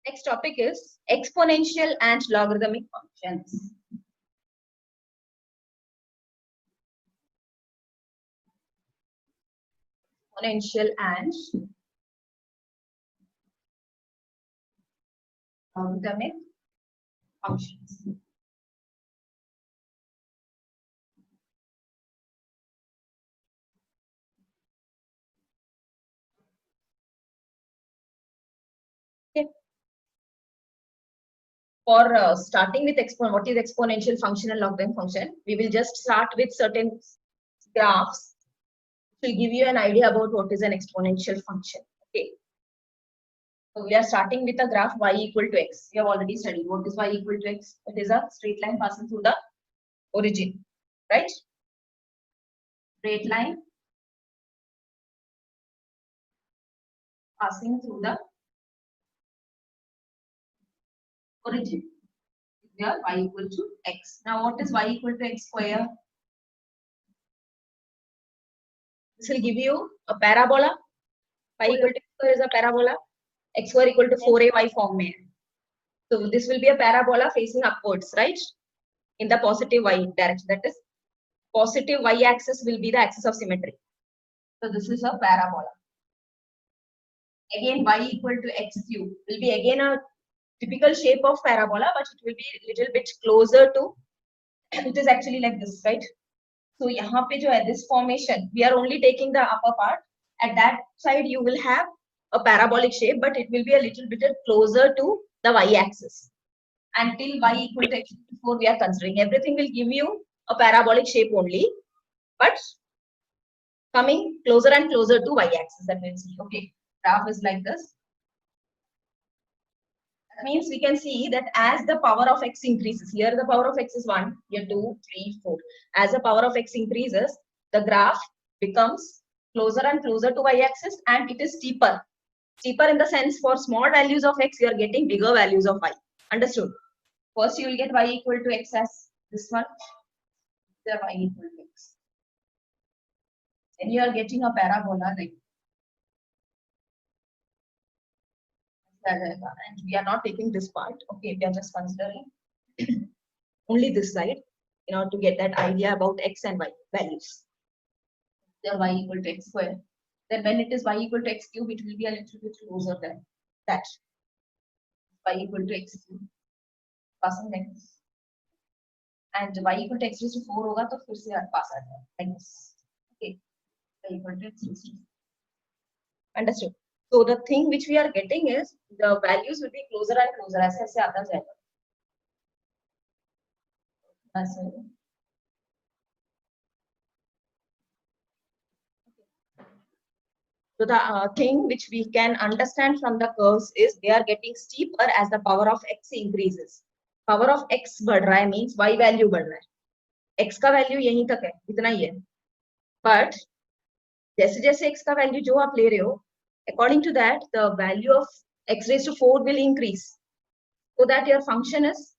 Next topic is exponential and logarithmic functions. Exponential and logarithmic functions. Okay. For starting with what is exponential function and logarithmic function, we will just start with certain graphs to give you an idea about what is an exponential function. Okay. So we are starting with a graph y equal to x. We have already studied what is y equal to x. It is a straight line passing through the origin, right? Straight line passing through the origin. Here y equal to x. Now what is y equal to x square? This will give you a parabola. Y equal to x square is a parabola. X square equal to 4ay form में. So this will be a parabola facing upwards, right? In the positive y direction. That is, positive y axis will be the axis of symmetry. So this is a parabola. Again, y equal to x cube will be again a typical shape of parabola, but it will be a little bit closer to. It is actually like this, right? So यहाँ पे जो है this formation, we are only taking the upper part. At that side, you will have a parabolic shape, but it will be a little bit closer to the y-axis. Until y equal to x equal to 4, we are considering everything will give you a parabolic shape only, but coming closer and closer to y-axis. That means, okay, graph is like this. That means we can see that as the power of x increases, here the power of x is 1, here 2, 3, 4. As the power of x increases, the graph becomes closer and closer to y-axis, and it is steeper. Steeper in the sense, for small values of x, you are getting bigger values of y. Understood? First, you will get y equal to x as this one. There y equal to x. Then you are getting a parabola like that, and we are not taking this part. Okay, we are just considering only this side in order to get that idea about x and y values. Then y equal to x square. Then when it is y equal to x cube, it will be a little bit closer than that. Y equal to x cube. Passing like this. And y equal to x raised to 4 होगा तो फिर से पास आ जाएगा like this. Okay. Y equal to x raised to 4. Understood? So the thing which we are getting is the values will be closer and closer. ऐसे आता जाएगा. So the thing which we can understand from the curves is they are getting steeper as the power of x increases. Power of x बढ़ रहा है means y value बढ़ रहा है. x का value यहीं तक है, इतना ही है. But जैसे जैसे x का value जो आप ले रहे हो, according to that, the value of x raised to 4 will increase, so that your function is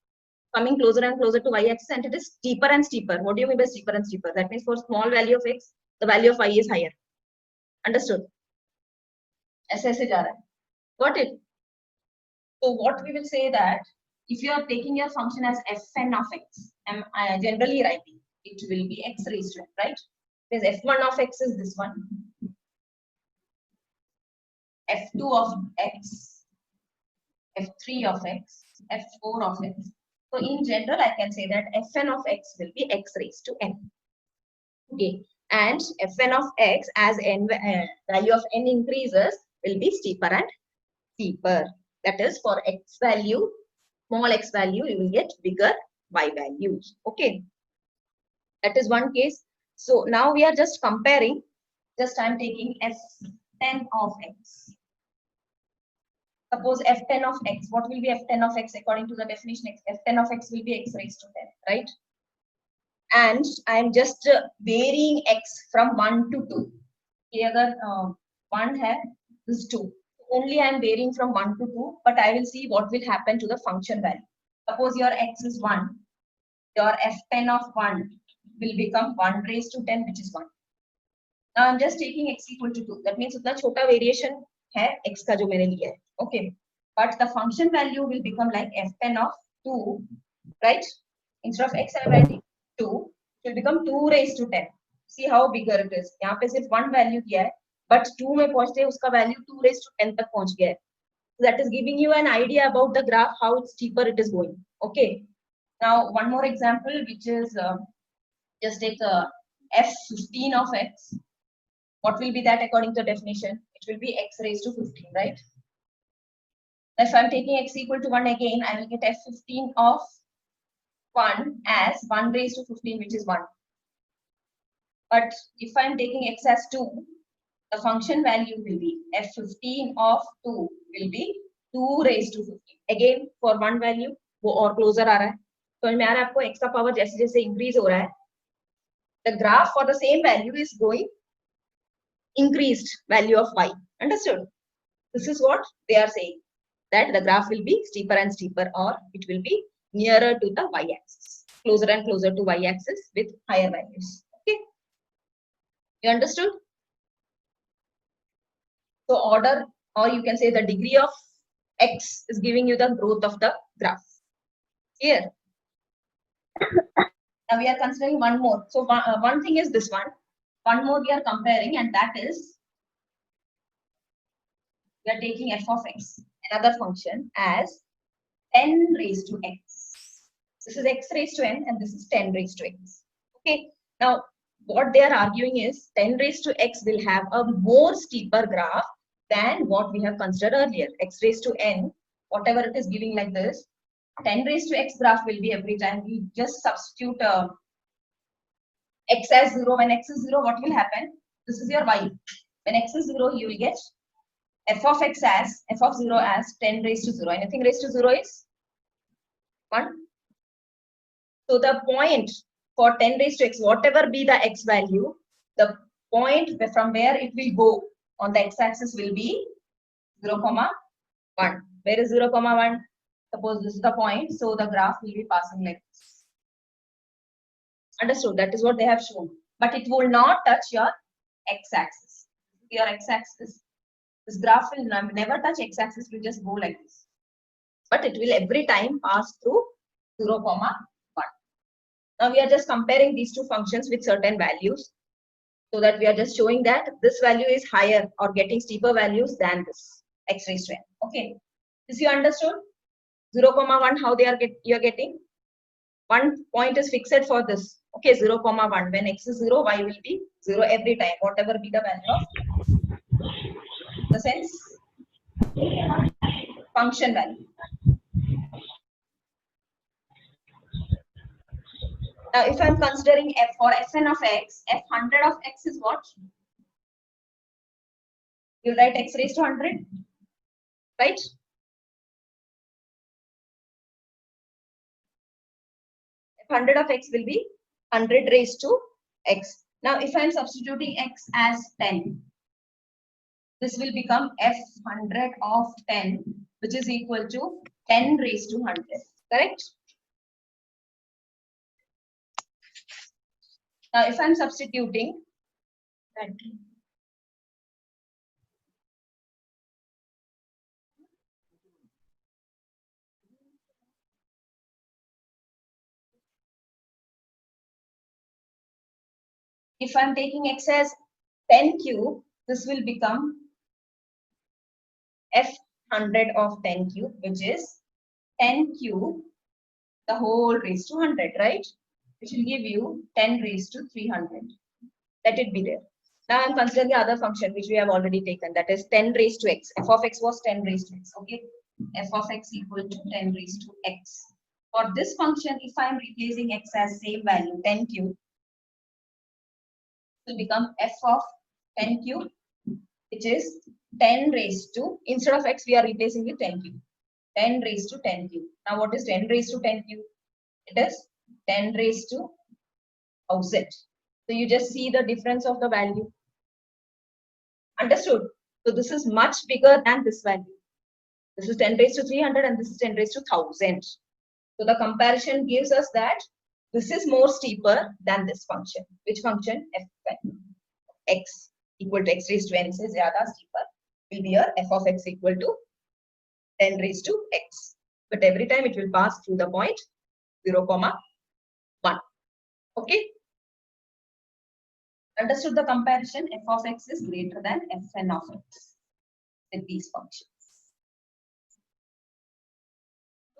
coming closer and closer to y-axis, and it is steeper and steeper. What do you mean by steeper and steeper? That means for small value of x, the value of y is higher. Understood? ऐसे ऐसे जा रहा है. Got it? So what we will say that if you are taking your function as fn of x, I'm generally writing it will be x raised to n, right? Because f1 of x is this one, f2 of x, f3 of x, f4 of x. So in general, I can say that fn of x will be x raised to n. Okay, and fn of x as n value of n increases will be steeper and steeper. That is, for x value, small x value, you will get bigger y values. Okay, that is one case. So now we are just comparing. Just I am taking f10 of x. Suppose f10 of x. What will be f10 of x according to the definition? F10 of x will be x raised to 10, right? And I am just varying x from 1 to 2. Here, 1 है, this is 2. Only I am varying from 1 to 2, but I will see what will happen to the function value. Suppose your x is 1, your f10 of 1 will become 1 raised to 10, which is 1. Now I'm just taking x equal to 2. That means उतना छोटा variation है x का जो मैंने लिया है. Okay. but the function value will become like f10 of 2, right? Instead of x, I am writing 2. It will become 2 raised to 10. See how bigger it is. यहाँ पे सिर्फ one value किया है, but 2 में पहुंचते उसका value 2 raised to 10 तक पहुंच गया है. So that is giving you an idea about the graph, how steeper it is going. Okay. Now one more example, which is just take f15 of x. What will be that according to the definition? It will be x raised to 15, right? If I'm taking x equal to 1 again, I will get f15 of 1 as 1 raised to 15, which is 1. But if I'm taking x as 2, the function value will be f15 of 2 will be 2 raised to 15. Again, for one value, वो और closer आ रहा है. तो मैं आ रहा है आपको x का power जैसे जैसे increase हो रहा है, the graph for the same value is going increased value of y. Understood? This is what they are saying, that the graph will be steeper and steeper, or it will be nearer to the y-axis, closer and closer to y-axis with higher values. Okay, you understood? So order, or you can say the degree of x is giving you the growth of the graph. Here, now we are considering one more. So one thing is this one. One more we are comparing, and that is we are taking f of x, another function, as 10 raised to x. This is x raised to n, and this is 10 raised to x. Okay. Now, what they are arguing is 10 raised to x will have a more steeper graph than what we have considered earlier. X raised to n, whatever it is giving like this, 10 raised to x graph will be every time we just substitute x as 0. When x is 0, what will happen? This is your y. When x is 0, you will get f of x as f of 0 as 10 raised to 0. Anything raised to 0 is 1. So the point for 10 raised to x, whatever be the x value, the point from where it will go on the x-axis will be 0, 1. Where is 0, 1? Suppose this is the point, so the graph will be passing like this. Understood? That is what they have shown. But it will not touch your x-axis. Your x-axis, this graph will never touch x-axis, will just go like this. But it will every time pass through 0, 1. Now we are just comparing these two functions with certain values, so that we are just showing that this value is higher or getting steeper values than this x raised to n. Okay, this you understood? 0, 1, how they are you are getting? One point is fixed for this. Okay, 0, 1. When x is 0, y will be 0 every time, whatever be the value of the sense function value. Now, if I am considering f for fn of x, f100 of x is what? You write x raised to 100, right? F100 of x will be 100 raised to x. Now, if I am substituting x as 10, this will become f100 of 10, which is equal to 10 raised to 100, correct? Now, if I am substituting that, if I am taking x as 10 cube, this will become f100 of 10 cube, which is 10 cube, the whole raised to 100, right? Which will give you 10 raised to 300. Let it be there. Now I'm considering the other function which we have already taken, that is 10 raised to x. F of x was 10 raised to x. Okay, f of x equal to 10 raised to x. For this function, if I am replacing x as same value 10 cube, it will become f of 10 cube, which is 10 raised to, instead of x we are replacing with 10 cube. 10 raised to 10 cube. Now what is 10 raised to 10 cube? It is 10 raised to 1000. So you just see the difference of the value. Understood? So this is much bigger than this value. This is 10 raised to 300 and this is 10 raised to 1000. So the comparison gives us that this is more steeper than this function. Which function? F x equal to x raised to n से ज़्यादा steeper will be your f of x equal to 10 raised to x. But every time it will pass through the point 0, 1. Okay. Understood the comparison? F of x is greater than Fn of x with these functions.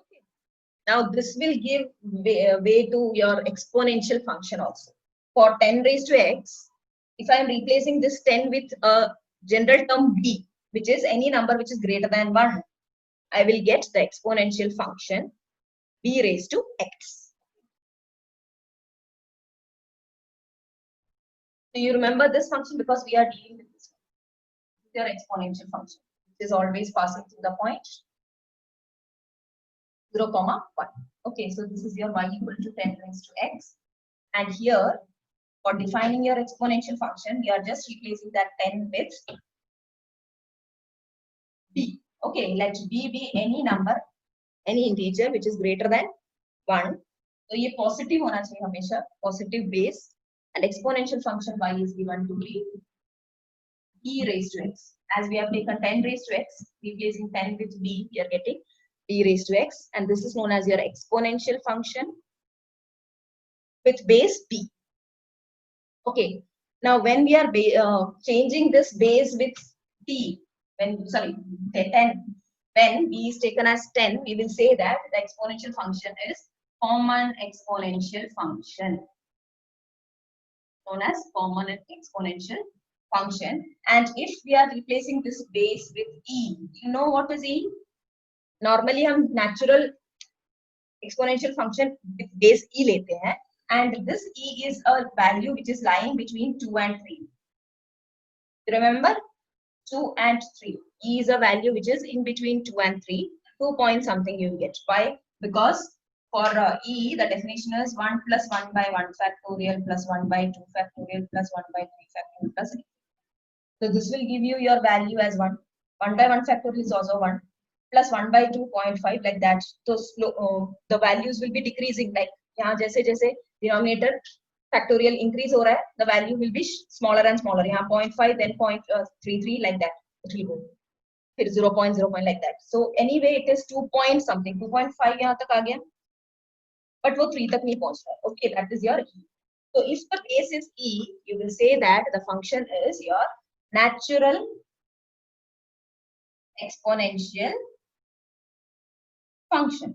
Okay. Now this will give way to your exponential function also. For 10 raised to x, if I am replacing this 10 with a general term b, which is any number which is greater than 1, I will get the exponential function b raised to x. Do you remember this function? Because we are dealing with this one. Your exponential function, which is always passing through the point 0, 1. Okay, so this is your y equal to 10 raised to x. And here, for defining your exponential function, you are just replacing that 10 with b. Okay, let b be any number, any integer which is greater than 1. So ये positive होना चाहिए हमेशा, positive base, and exponential function y is given to be e raised to x. As we have taken 10 raised to x, replacing 10 with b, we are getting e raised to x, and this is known as your exponential function with base b. Okay. Now when we are changing this base with t, when 10, when b is taken as 10, we will say that the exponential function is common exponential function, known as common exponential function. And if we are replacing this base with e, you know what is e? Normally हम natural exponential function with base e लेते हैं, and this e is a value which is lying between 2 and 3. Remember, 2 and 3. E is a value which is in between 2 and 3. 2 point something you will get. Why? Because for e, the definition is 1 plus 1 by 1 factorial plus 1 by 2 factorial plus 1 by 3 factorial plus 8. So this will give you your value as 1. 1 by 1 factorial is also 1. Plus 1 by 2.5, like that. So the values will be decreasing. Like यहाँ जैसे जैसे denominator factorial increase हो रहा है, the value will be smaller and smaller. यहाँ 0.5, then 0.33, like that. It will go. फिर 0.0 like that. So anyway, it is 2 point something. 2.5 यहाँ तक आ गया. But वो 3 तक नहीं पहुंच रहा है. Okay, that is your e. So if the base is e, you will say that the function is your natural exponential function.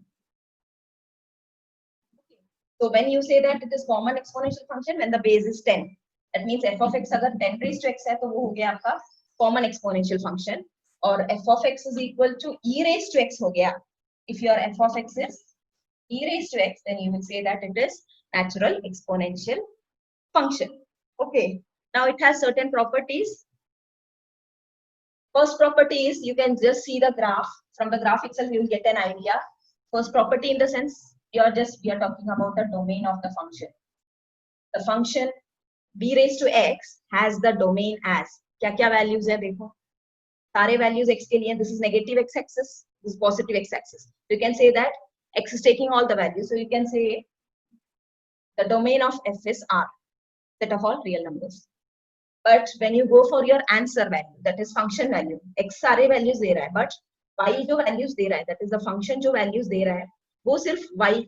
So when you say that it is common exponential function when the base is 10, that means f of x अगर 10 raised to x है तो वो हो गया आपका common exponential function, और f of x is equal to e raised to x हो गया. If your f of x is e raised to x, then you will say that it is natural exponential function. Okay. Now it has certain properties. First property is you can just see the graph. From the graph itself, you will get an idea. First property in the sense we are talking about the domain of the function. The function b raised to x has the domain as क्या values है देखो. सारे values x के लिए, this is negative x axis, this is positive x axis. You can say that x is taking all the values. So you can say the domain of f is R, set of all real numbers. But when you go for your answer value, that is function value, x सारे values दे रहा है, but y जो values दे रहा है, that is the function जो values दे रहा है, वो सिर्फ y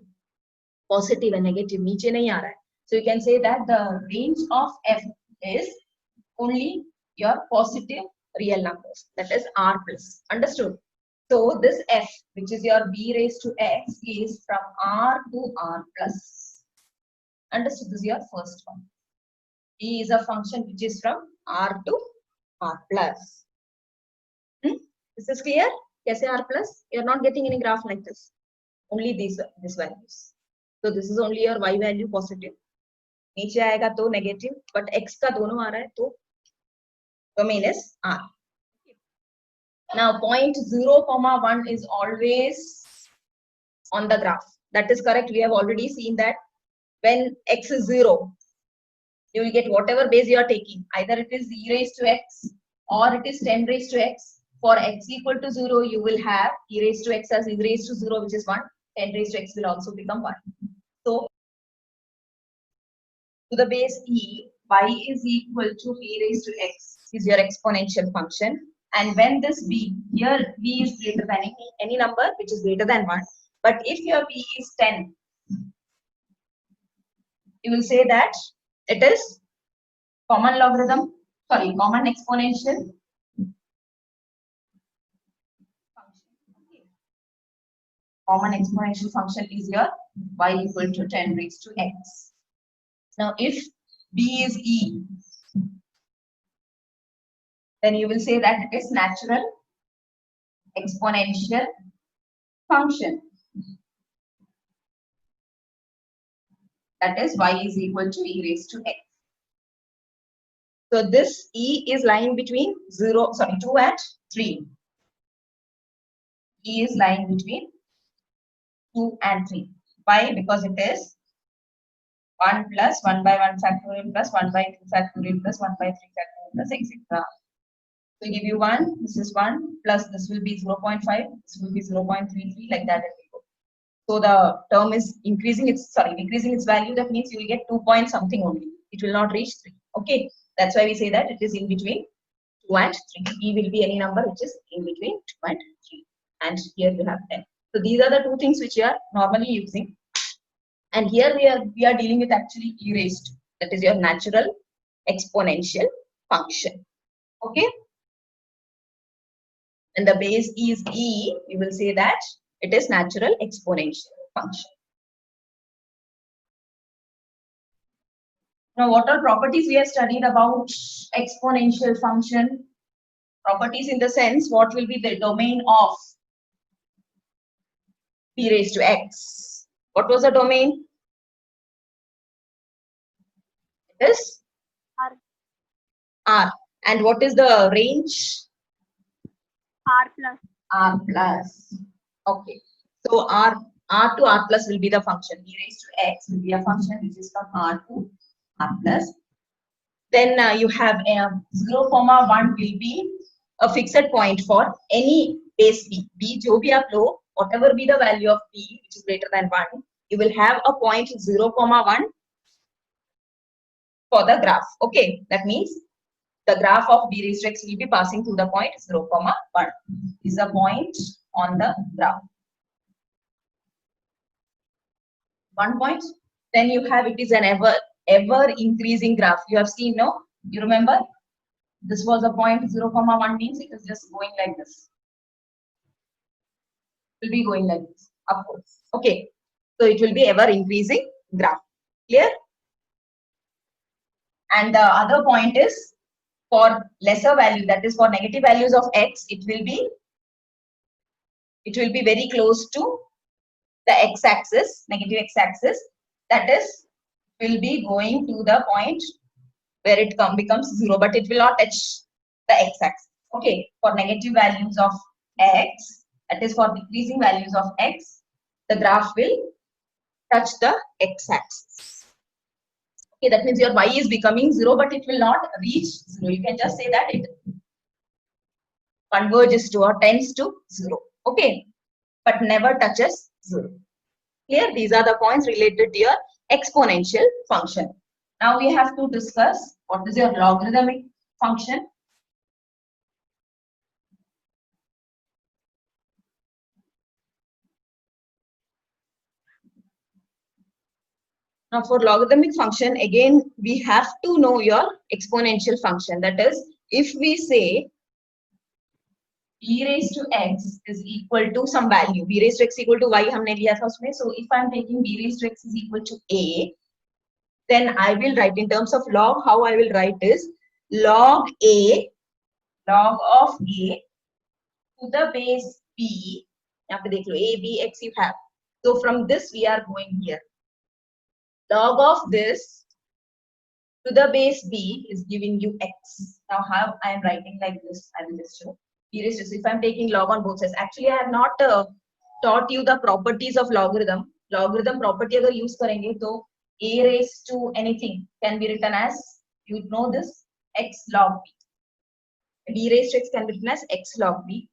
positive and negative नीचे नहीं आ रहा है. So you can say that the range of f is only your positive real numbers, that is R plus. Understood? So this f, which is your b raised to x, is from R to R plus. Understood? This is your first one. E is a function which is from R to R plus. Is this clear? Kaise R plus? You are not getting any graph like this. Only these values. So this is only your y value positive. नीचे आएगा तो negative, but x का दोनों आ रहा है तो domain is R. Now point 0, 1 is always on the graph. That is correct. We have already seen that when x is 0, you will get whatever base you are taking. Either it is e raised to x or it is 10 raised to x. For x equal to 0, you will have e raised to x as e raised to 0, which is 1. 10 raised to x will also become 1. So to the base e, y is equal to e raised to x is your exponential function. And when this b, here b is greater than any number which is greater than 1. But if your b is 10, you will say that it is common logarithm, sorry, common exponential function. Okay. Common exponential function is your y equal to 10 raised to x. Now, if b is e, then you will say that it is natural exponential function. That is y is equal to e raised to x. So this e is lying between 2 and 3. E is lying between 2 and 3. Why? Because it is 1 plus 1 by 1 factorial plus 1 by 2 factorial plus 1 by 3 factorial plus etc. So give you 1, this is 1 plus this will be 0.5, this will be 0.33, like that it will go. So the term is decreasing its value. That means you will get 2 point something only. It will not reach 3. Okay, that's why we say that it is in between 2 and 3. E will be any number which is in between 2 and 3. And here you have 10. So these are the two things which you are normally using. And here we are dealing with actually e raised to. That is your natural exponential function. Okay. And the base is e, you will say that it is natural exponential function. Now, what are properties we have studied about exponential function? Properties in the sense, what will be the domain of p raised to x? What was the domain? It is R. And what is the range? R plus. R plus. Okay. So R to R plus will be the function. E raised to x will be a function which is from R to R plus. Then you have 0, 1 will be a fixed point for any base b. B jo bhi aap lo, whatever be the value of b which is greater than 1, you will have a point 0, 1 for the graph. Okay, that means the graph of b raised to x will be passing through the point 0, 1 is a point on the graph. 1 point. Then you have it is an ever increasing graph. You have seen, no? You remember? This was a point 0, 1 means it is just going like this. It will be going like this upwards. Okay. So it will be ever increasing graph. Clear? And the other point is for lesser value, that is for negative values of x, it will be very close to the x-axis, negative x-axis. That is, will be going to the point where it becomes 0, but it will not touch the x-axis. Okay, for negative values of x, that is for decreasing values of x, the graph will touch the x-axis. Okay, that means your y is becoming 0, but it will not reach 0. You can just say that it converges to or tends to 0. Okay, but never touches 0. Here, these are the points related to your exponential function. Now we have to discuss what is your logarithmic function. Now for logarithmic function, again, we have to know your exponential function. That is, if we say b raised to x is equal to some value, b raised to x equal to y हमने लिया था उसमें. So if I am taking b raised to x is equal to a, then I will write in terms of log, how I will write is log of a to the base b. यहाँ पे देख लो a, b, x you have. So from this we are going here. Log of this to the base b is giving you x. Now how I am writing like this, I will just show. B raised to, so if I am taking log on both sides. Actually I have not taught you the properties of logarithm. Logarithm property अगर use करेंगे तो a raised to anything can be written as, you know this, x log b. b raised to x can be written as x log b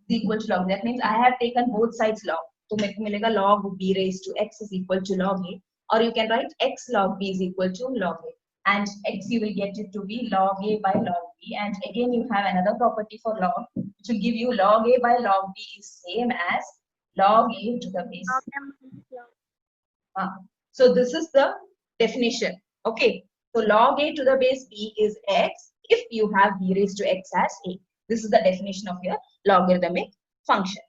is equal to log. That means I have taken both sides log. So मेरे को मिलेगा log b raised to x is equal to log a. Or you can write x log b is equal to log a. And x you will get it to be log a by log b, and again you have another property for log, which will give you log a by log b is same as log a to the base. Log m minus log. So this is the definition. Okay. So log a to the base b is x if you have b raised to x as a. This is the definition of your logarithmic function.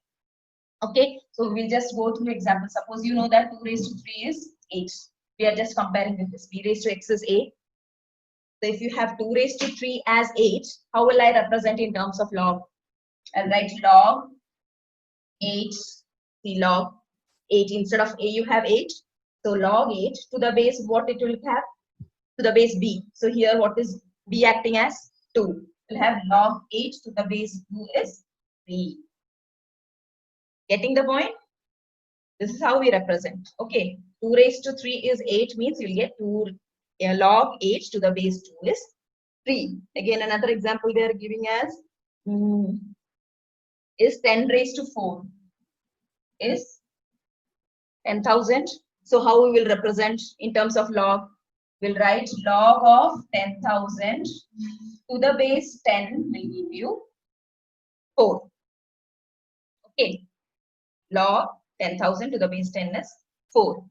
Okay. So we'll just go through example. Suppose you know that 2 raised to 3 is 8. We are just comparing with this. B raised to x is a. So if you have 2 raised to 3 as 8, how will I represent in terms of log? I'll write log 8. See log 8 instead of a you have 8. So log 8 to the base, what it will have? To the base b. So here what is b acting as? 2. We'll have log 8 to the base 2 is 3. Getting the point? This is how we represent. Okay. 2 raised to 3 is 8 means you'll get 2 log 8 to the base 2 is 3. Again, another example they are giving as is 10 raised to 4 is 10,000. So how we will represent in terms of log? We'll write log of 10,000 to the base 10 will give you 4. Okay. Log 10,000 to the base 10 is 4.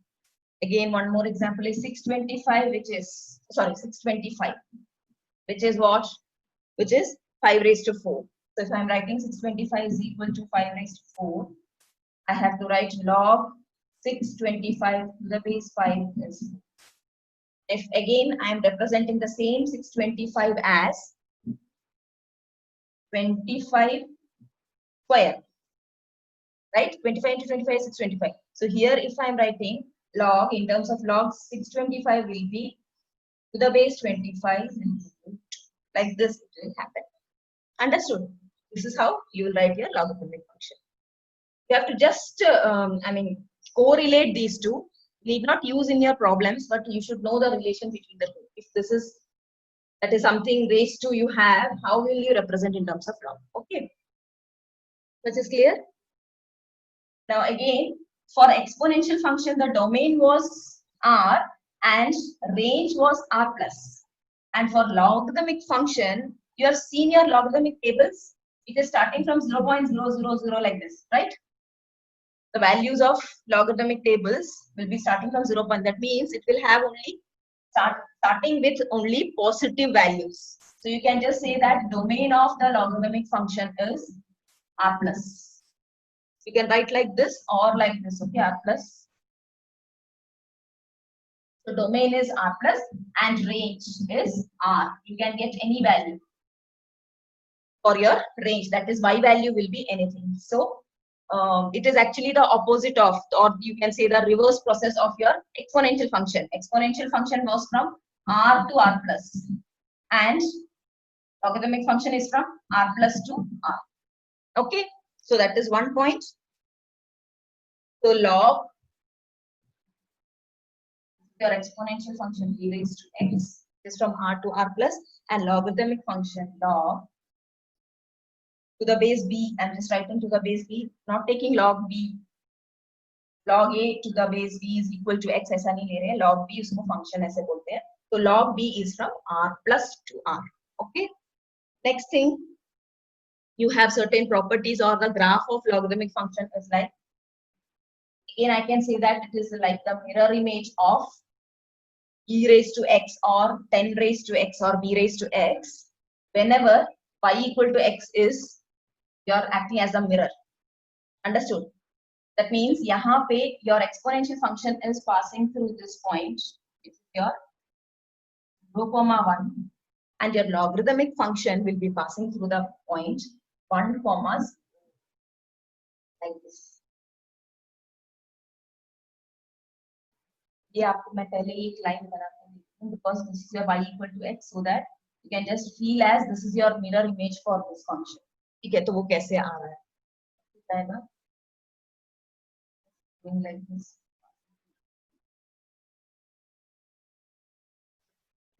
Again, one more example is 625, which is, sorry, 625, which is what? Which is 5 raised to 4. So if I'm writing 625 is equal to 5 raised to 4, I have to write log 625 to the base 5 is. If again I am representing the same 625 as 25 square, right? 25 into 25 is 625. So here if I am writing log in terms of log, 625 will be to the base 25, like this it will happen. Understood? This is how you will write your logarithmic function. You have to just correlate these two. Need not use in your problems, but you should know the relation between the two. If this is, that is something raised to you have, how will you represent in terms of log? Okay. This is clear? Now again, for exponential function, the domain was R and range was R plus. And for logarithmic function, you have seen your logarithmic tables. It is starting from 0.000 like this, right? The values of logarithmic tables will be starting from 0. That means it will have only starting with only positive values. So you can just say that domain of the logarithmic function is R plus. You can write like this or like this. Okay, R plus. So domain is R plus and range is R. You can get any value for your range. That is, y value will be anything. So it is actually the opposite of, or you can say the reverse process of your exponential function. Exponential function goes from R to R plus and logarithmic function is from R plus to R. Okay, so that is one point. So log your exponential function e raised to x is from R to R plus, and logarithmic function log to the base b. I'm just writing to the base b, not taking log b. Log a to the base b is equal to x ऐसा नहीं ले रहे हैं, log b उसको function ऐसे बोलते हैं. So log b is from R plus to R. Okay. Next thing, you have certain properties, or the graph of logarithmic function is like, again I can say that it is like the mirror image of e raised to x or 10 raised to x or b raised to x. Whenever y equal to x is, you are acting as a mirror. Understood? That means yahan pe your exponential function is passing through this point. It's your 0,1, and your logarithmic function will be passing through the point 1, like this. ये आपको मैं पहले एक line बनाता हूँ, because this is your y equal to x, so that you can just feel as this is your mirror image for this function. ठीक है, तो वो कैसे आ रहा है? Like this.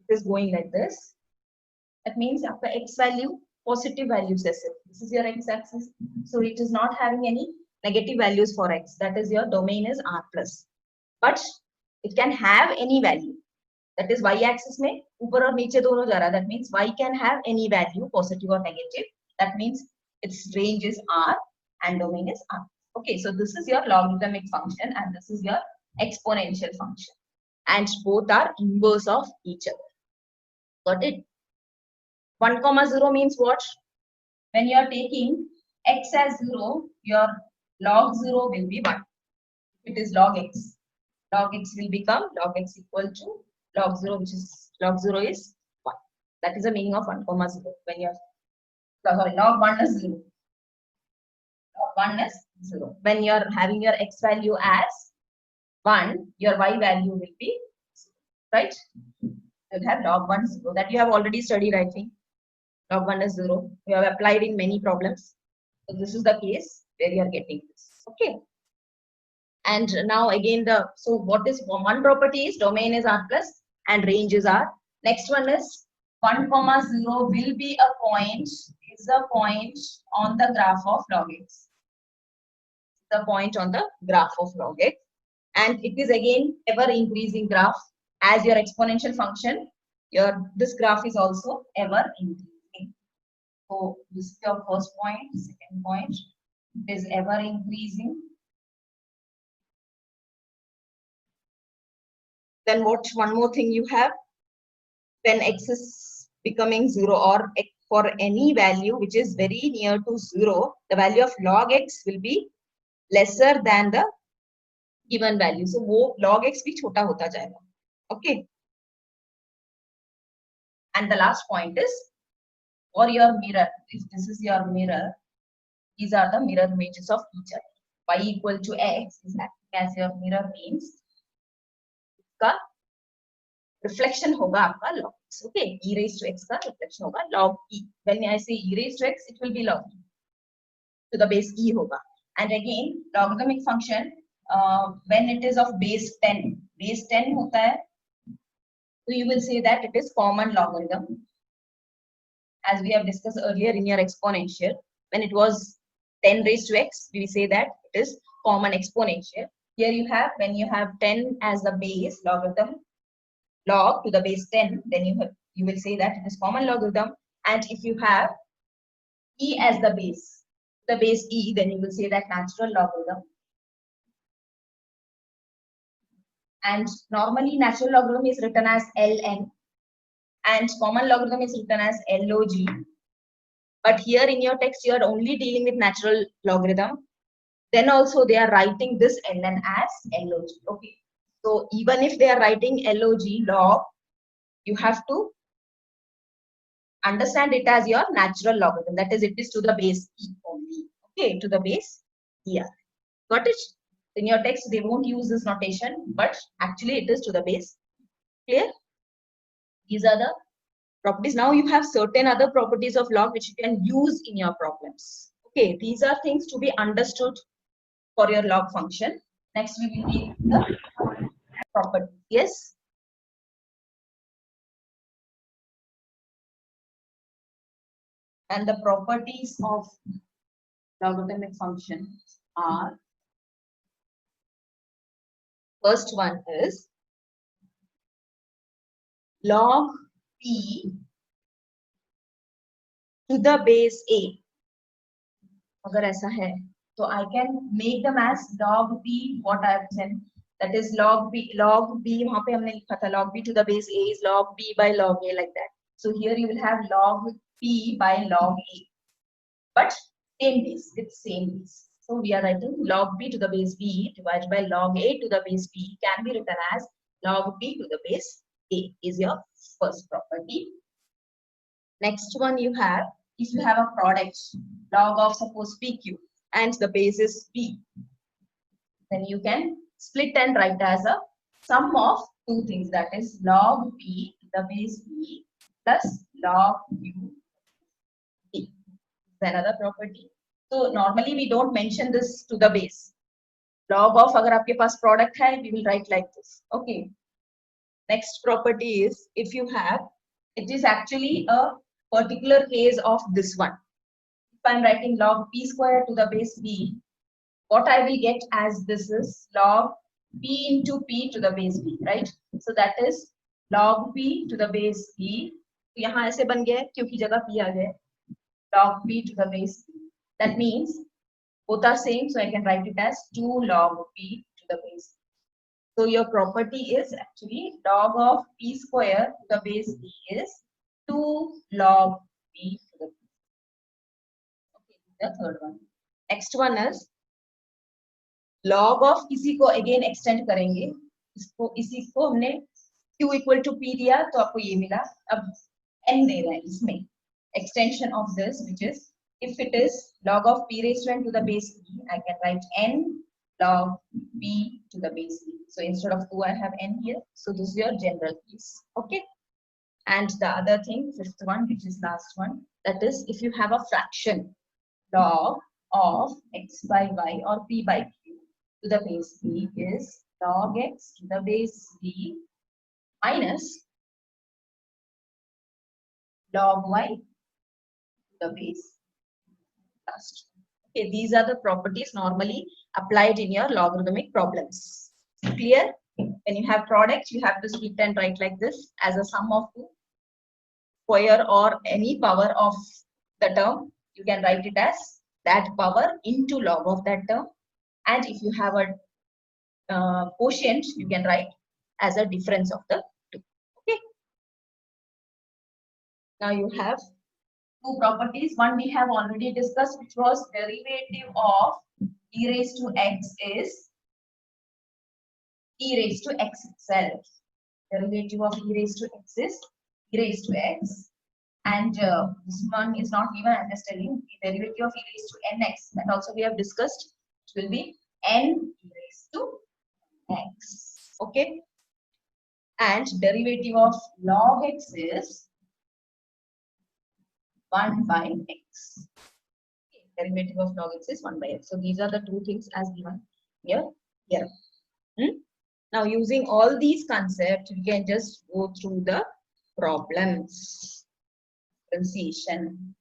It is going like this. That means after x value, positive values as it. This is your x-axis, so it is not having any negative values for x. That is, your domain is R plus, but it can have any value. That is y axis में ऊपर और नीचे दोनों जा रहा है. That means y can have any value, positive or negative. That means its range is R and domain is R. Okay, so this is your logarithmic function and this is your exponential function. And both are inverse of each other. Got it? 1, 0 means what? When you are taking x as 0, your log 0 will be 1. It is log x. Log x will become log x equal to log 0, which is log 0 is 1. That is the meaning of 1, 0. When you are, sorry, log 1 is 0. Log 1 is 0. When you are having your x value as 1, your y value will be 0, right? You'll have log 1 0. That you have already studied, I think. Log 1 is 0. You have applied in many problems. So this is the case where you are getting this. Okay. And now again so what is one property is domain is R plus and range is R. Next one is 1, 0 will be a point, is a point on the graph of log x. The point on the graph of log x. And it is again ever increasing graph as your exponential function. This graph is also ever increasing. So this is your first point, second point, it is ever increasing. Then what one more thing you have, when x is becoming 0 or x for any value which is very near to 0, the value of log x will be lesser than the given value. So wo log x bhi chota hota jayega. Okay. And the last point is for your mirror, if this is your mirror, these are the mirror images of each other. Y equal to x is acting as your mirror means का reflection होगा आपका log x. Okay, e raised to x का reflection होगा log e. When I say e raised to x, it will be log e to the base e होगा. And again, logarithmic function when it is of base 10 होता है, so you will say that it is common logarithm. As we have discussed earlier in your exponential, when it was 10 raised to x, we say that it is common exponential. Here you have, when you have 10 as the base logarithm, log to the base 10, then you will say that it is common logarithm. And if you have e as the base e, then you will say that natural logarithm. And normally natural logarithm is written as ln and common logarithm is written as log. But here in your text, you are only dealing with natural logarithm. Then also they are writing this ln as log. Okay. So even if they are writing log, you have to understand it as your natural logarithm. That is, it is to the base e only. Okay, to the base e. Got it? In your text, they won't use this notation, but actually it is to the base. Clear? These are the properties. Now you have certain other properties of log which you can use in your problems. Okay, these are things to be understood for your log function. Next, we will deal with the property. Yes. And the properties of logarithmic functions are, first one is log p to the base a. अगर ऐसा है, so I can make them as log p what I have said. That is log b वहाँ पे हमने लिखा था log b to the base a is log b by log a, like that. So here you will have log p by log a, but same base with same base. So we are writing log b to the base b divided by log a to the base b can be written as log b to the base a is your first property. Next one you have, if you have a product log of suppose pq and the base is p, then you can split and write as a sum of two things, that is log p to the base p plus log q p. Another property. So normally we don't mention this to the base. Log of अगर आपके पास product है, we will write like this. Okay. Next property is, if you have, it is actually a particular case of this one. If I am writing log p square to the base b, what I will get as this is log p into p to the base b, right? So that is log p to the base p, तो यहाँ ऐसे बन गया है क्योंकि जगह p आ गया है, log p to the base p. That means both are same, so I can write it as 2 log p to the base p. So your property is actually log of p square to the base p is 2 log p to the base. Okay, the third one. Next one is log of, इसी को again extend करेंगे, इसको इसी को हमने q equal to p दिया तो आपको ये मिला, अब n दे रहे हैं इसमें, extension of this which is if it is log of p raised to n to the base p, I can write n log p to the base p. So instead of 2 I have n here, so this is your general case. Okay, and the other thing, fifth one, which is last one, that is if you have a fraction log of x by y or p by q to the base p is log x to the base p minus log y to the base last. Okay, these are the properties normally applied in your logarithmic problems. Clear? When you have products, you have to split and write like this as a sum of 2 square or any power of the term. You can write it as that power into log of that term. And if you have a quotient, you can write as a difference of the two. Okay. Now you have two properties. One we have already discussed, which was derivative of e raised to x is e raised to x itself. Derivative of e raised to x is e raised to x. And this one is not given, I'm just telling the derivative of e raised to nx. That also we have discussed. It will be n e raised to x. Okay. And derivative of log x is 1 by x. Okay. Derivative of log x is 1 by x. So these are the two things as given here. Now using all these concepts, we can just go through the problems. Differentiation.